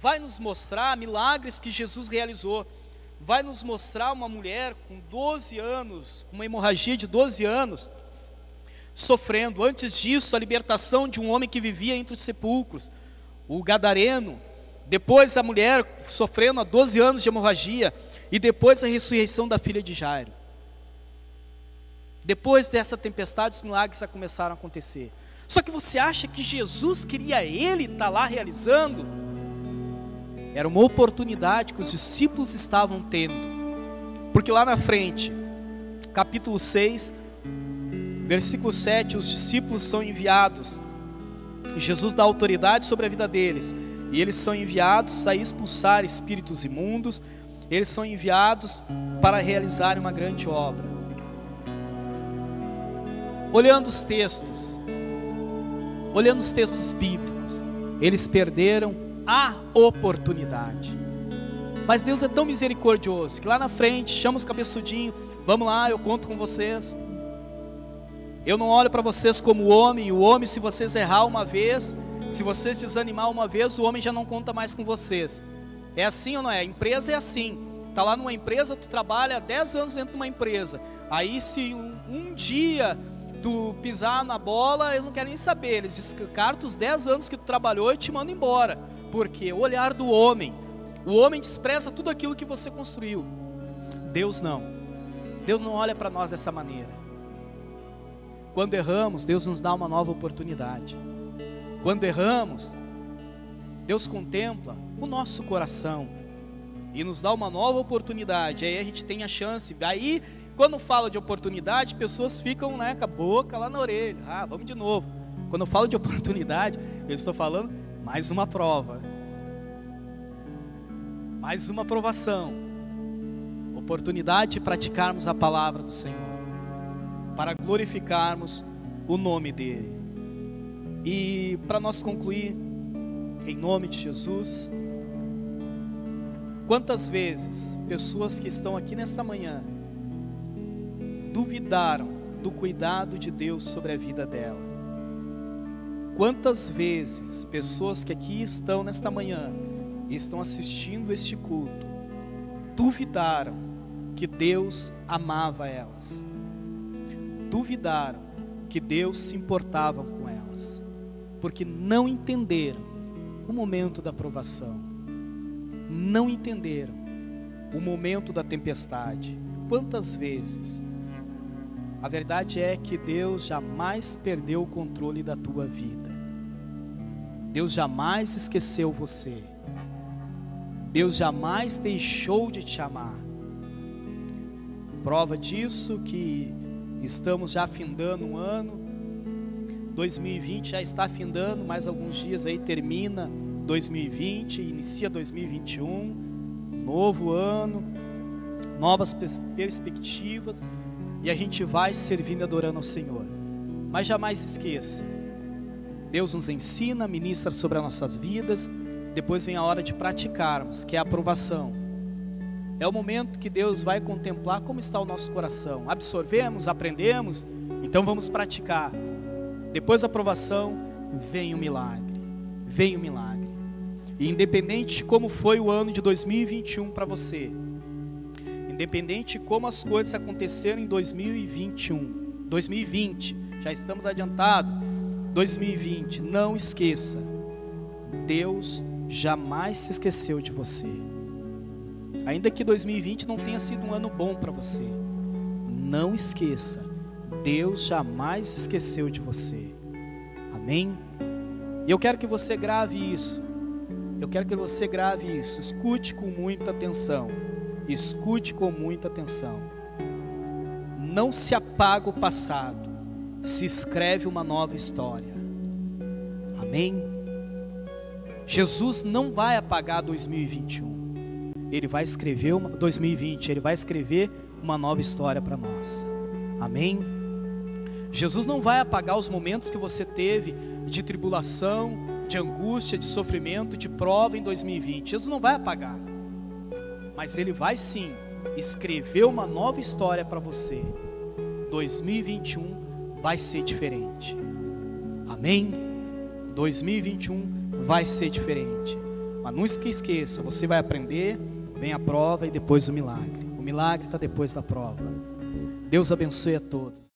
vai nos mostrar milagres que Jesus realizou. Vai nos mostrar uma mulher com 12 anos, com uma hemorragia de 12 anos, sofrendo. Antes disso, a libertação de um homem que vivia entre os sepulcros, o gadareno. Depois a mulher sofrendo há 12 anos de hemorragia. E depois a ressurreição da filha de Jairo. Depois dessa tempestade, os milagres já começaram a acontecer. Só que você acha que Jesus queria ele estar lá realizando? Era uma oportunidade que os discípulos estavam tendo. Porque lá na frente, capítulo 6, versículo 7, os discípulos são enviados. Jesus dá autoridade sobre a vida deles. E eles são enviados a expulsar espíritos imundos. Eles são enviados para realizarem uma grande obra. Olhando os textos bíblicos, eles perderam a oportunidade. Mas Deus é tão misericordioso que lá na frente chama os cabeçudinhos: vamos lá, eu conto com vocês. Eu não olho para vocês como homem. O homem, se vocês errar uma vez, se vocês desanimar uma vez, o homem já não conta mais com vocês. É assim ou não é? A empresa é assim. Está lá numa empresa, tu trabalha 10 anos dentro de uma empresa. Aí se um dia tu pisar na bola, eles não querem nem saber. Eles descartam os 10 anos que tu trabalhou e te mandam embora. Porque o olhar do homem, o homem despreza tudo aquilo que você construiu. Deus não. Deus não olha para nós dessa maneira. Quando erramos, Deus nos dá uma nova oportunidade. Quando erramos, Deus contempla o nosso coração e nos dá uma nova oportunidade. Aí a gente tem a chance. Aí, quando fala de oportunidade, pessoas ficam, com a boca lá na orelha. Ah, vamos de novo. Quando eu falo de oportunidade, eu estou falando mais uma prova, mais uma provação, oportunidade de praticarmos a palavra do Senhor, para glorificarmos o nome dEle. E para nós concluir, em nome de Jesus, quantas vezes pessoas que estão aqui nesta manhã duvidaram do cuidado de Deus sobre a vida dela? Quantas vezes pessoas que aqui estão nesta manhã e estão assistindo este culto duvidaram que Deus amava elas, duvidaram que Deus se importava com elas, porque não entenderam o momento da provação, não entenderam o momento da tempestade. Quantas vezes? A verdade é que Deus jamais perdeu o controle da tua vida. Deus jamais esqueceu você. Deus jamais deixou de te amar. Prova disso que estamos já findando um ano. 2020 já está findando, mais alguns dias aí termina 2020, inicia 2021, novo ano, novas perspectivas, e a gente vai servindo e adorando ao Senhor. Mas jamais esqueça, Deus nos ensina, ministra sobre as nossas vidas, depois vem a hora de praticarmos, que é a aprovação. É o momento que Deus vai contemplar como está o nosso coração. Absorvemos, aprendemos, então vamos praticar. Depois da aprovação, vem o milagre. Vem o milagre. E independente de como foi o ano de 2021 para você, independente de como as coisas aconteceram em 2021, 2020, já estamos adiantados, 2020, não esqueça, Deus jamais se esqueceu de você. Ainda que 2020 não tenha sido um ano bom para você, não esqueça, Deus jamais se esqueceu de você. Amém? E eu quero que você grave isso. Eu quero que você grave isso. Escute com muita atenção. Escute com muita atenção. Não se apaga o passado, se escreve uma nova história. Amém? Jesus não vai apagar 2021. Ele vai escrever 2020, Ele vai escrever uma nova história para nós. Amém? Jesus não vai apagar os momentos que você teve de tribulação, de angústia, de sofrimento, de prova em 2020. Jesus não vai apagar. Mas Ele vai sim escrever uma nova história para você. 2021 vai ser diferente. Amém? 2021 vai ser diferente. Mas não esqueça, você vai aprender, vem a prova e depois o milagre. O milagre está depois da prova. Deus abençoe a todos.